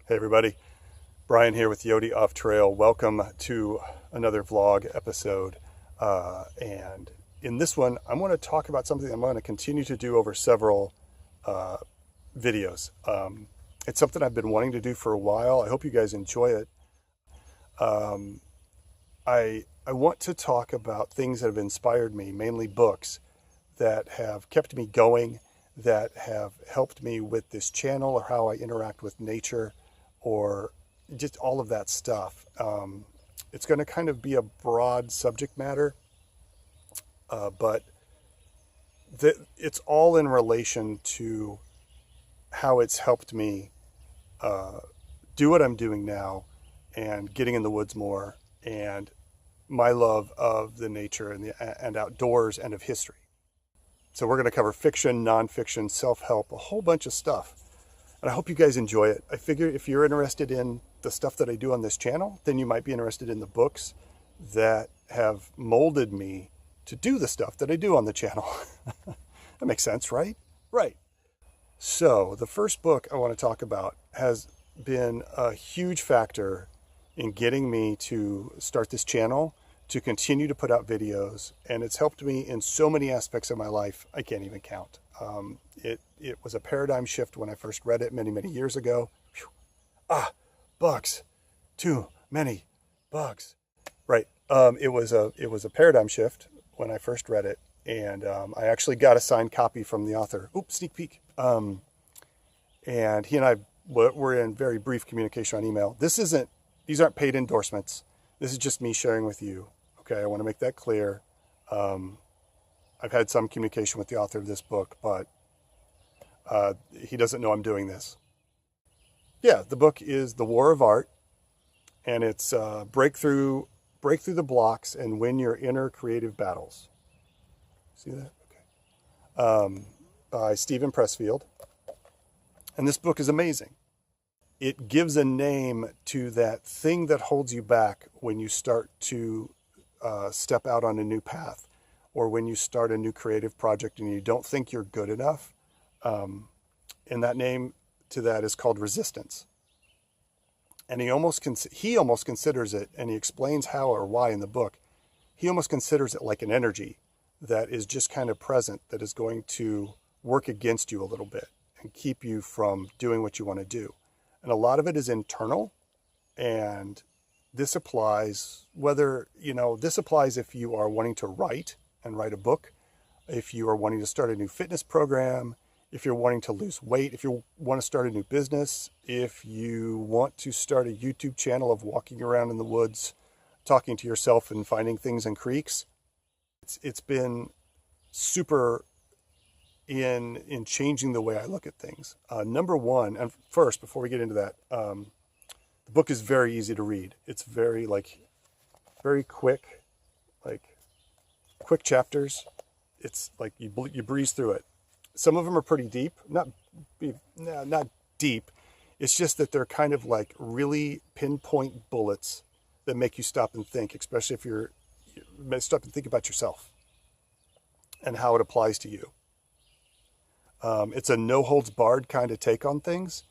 Hey everybody, Brian here with Yodi Off Trail. Welcome to another vlog episode. And in this one, I'm going to talk about something I'm going to continue to do over several videos. It's something I've been wanting to do for a while. I hope you guys enjoy it. I want to talk about things that have inspired me, mainly books that have kept me going, that have helped me with this channel or how I interact with nature, or just all of that stuff. It's going to kind of be a broad subject matter, but it's all in relation to how it's helped me do what I'm doing now and getting in the woods more, and my love of the nature and outdoors and of history. So we're going to cover fiction, nonfiction, self-help, a whole bunch of stuff. And I hope you guys enjoy it. I figure if you're interested in the stuff that I do on this channel, then you might be interested in the books that have molded me to do the stuff that I do on the channel. That makes sense, right? Right. So the first book I want to talk about has been a huge factor in getting me to start this channel, to continue to put out videos, and it's helped me in so many aspects of my life I can't even count. It was a paradigm shift when I first read it many, many years ago. Whew. Bugs. Too many bugs. Right. It was a paradigm shift when I first read it, and I actually got a signed copy from the author. Oops, sneak peek. And he and I were in very brief communication on email. These aren't paid endorsements. This is just me sharing with you. Okay, I want to make that clear. I've had some communication with the author of this book, but he doesn't know I'm doing this. Yeah, the book is The War of Art, and it's break through the blocks and win your inner creative battles. See that? Okay. By Stephen Pressfield. And this book is amazing. It gives a name to that thing that holds you back when you start to step out on a new path, or when you start a new creative project and you don't think you're good enough. And that name to that is called resistance. And he almost considers it, and he explains how or why in the book, he almost considers it like an energy that is just kind of present, that is going to work against you a little bit and keep you from doing what you want to do. And a lot of it is internal, and this applies this applies if you are wanting to write a book, if you are wanting to start a new fitness program, if you're wanting to lose weight, if you want to start a new business, if you want to start a YouTube channel of walking around in the woods, talking to yourself and finding things in creeks. It's been super in changing the way I look at things. Number one, and first, before we get into that, the book is very easy to read. It's very quick, quick chapters. It's like you breeze through it. Some of them are pretty deep, not deep. It's just that they're kind of like really pinpoint bullets that make you stop and think, especially if you stop and think about yourself and how it applies to you. It's a no holds barred kind of take on things,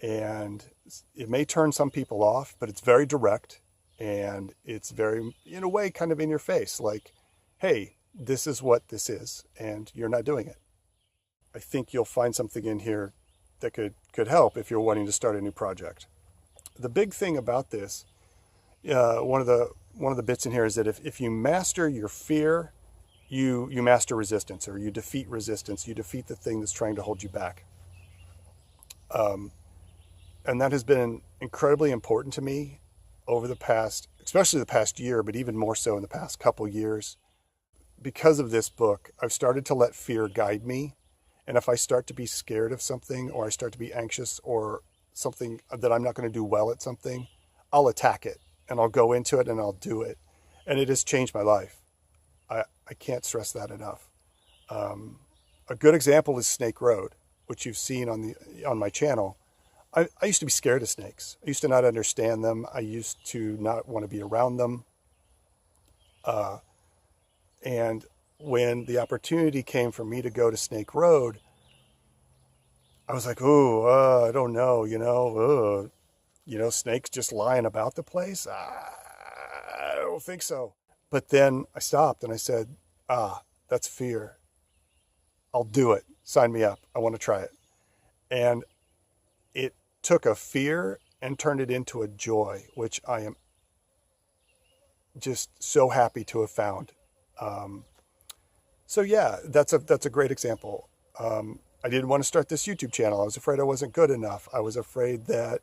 and it may turn some people off, but it's very direct, and it's very, in a way, kind of in your face, like, hey, this is what this is, and you're not doing it. I think you'll find something in here that could help if you're wanting to start a new project. The big thing about this, one of the bits in here is that if you master your fear, you master resistance, or you defeat resistance. You defeat the thing that's trying to hold you back. And that has been incredibly important to me over the past, especially the past year, but even more so in the past couple years. Because of this book, I've started to let fear guide me. And if I start to be scared of something, or I start to be anxious, or something that I'm not going to do well at something, I'll attack it, and I'll go into it, and I'll do it. And it has changed my life. I can't stress that enough. A good example is Snake Road, which you've seen on my channel. I used to be scared of snakes. I used to not understand them. I used to not want to be around them. And when the opportunity came for me to go to Snake Road, I was like, oh, I don't know, snakes just lying about the place? I don't think so. But then I stopped and I said, that's fear. I'll do it. Sign me up. I want to try it. And it took a fear and turned it into a joy, which I am just so happy to have found. So yeah, that's a great example. I didn't want to start this YouTube channel. I was afraid I wasn't good enough. I was afraid that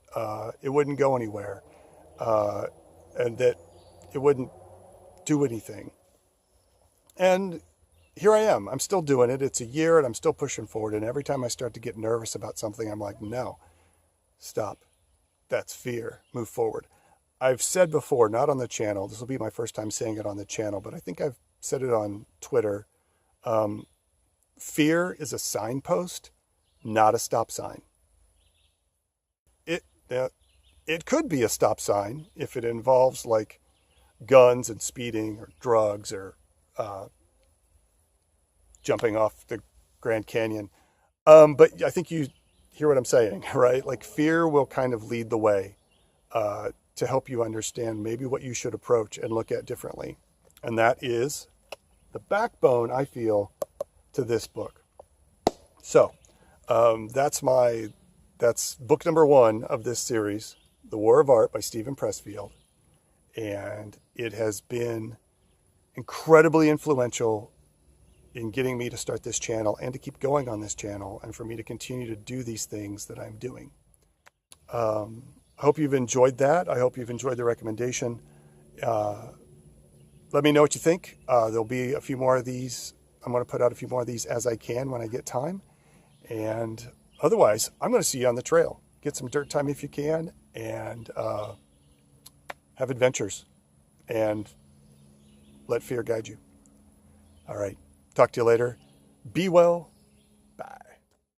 it wouldn't go anywhere, and that it wouldn't do anything. And here I am. I'm still doing it. It's a year and I'm still pushing forward. And every time I start to get nervous about something, I'm like, no, stop. That's fear. Move forward. I've said before, not on the channel, this will be my first time saying it on the channel, but I think I've said it on Twitter. Fear is a signpost, not a stop sign. It could be a stop sign if it involves like guns and speeding or drugs or jumping off the Grand Canyon. But I think you hear what I'm saying, right? Like fear will kind of lead the way to help you understand maybe what you should approach and look at differently. And that is the backbone, I feel, to this book. So that's book number 1 of this series, The War of Art by Stephen Pressfield. And it has been incredibly influential in getting me to start this channel and to keep going on this channel and for me to continue to do these things that I'm doing. I hope you've enjoyed that. I hope you've enjoyed the recommendation. Let me know what you think. There'll be a few more of these. I'm going to put out a few more of these as I can when I get time. And otherwise, I'm going to see you on the trail. Get some dirt time if you can, and have adventures, and let fear guide you. All right. Talk to you later. Be well.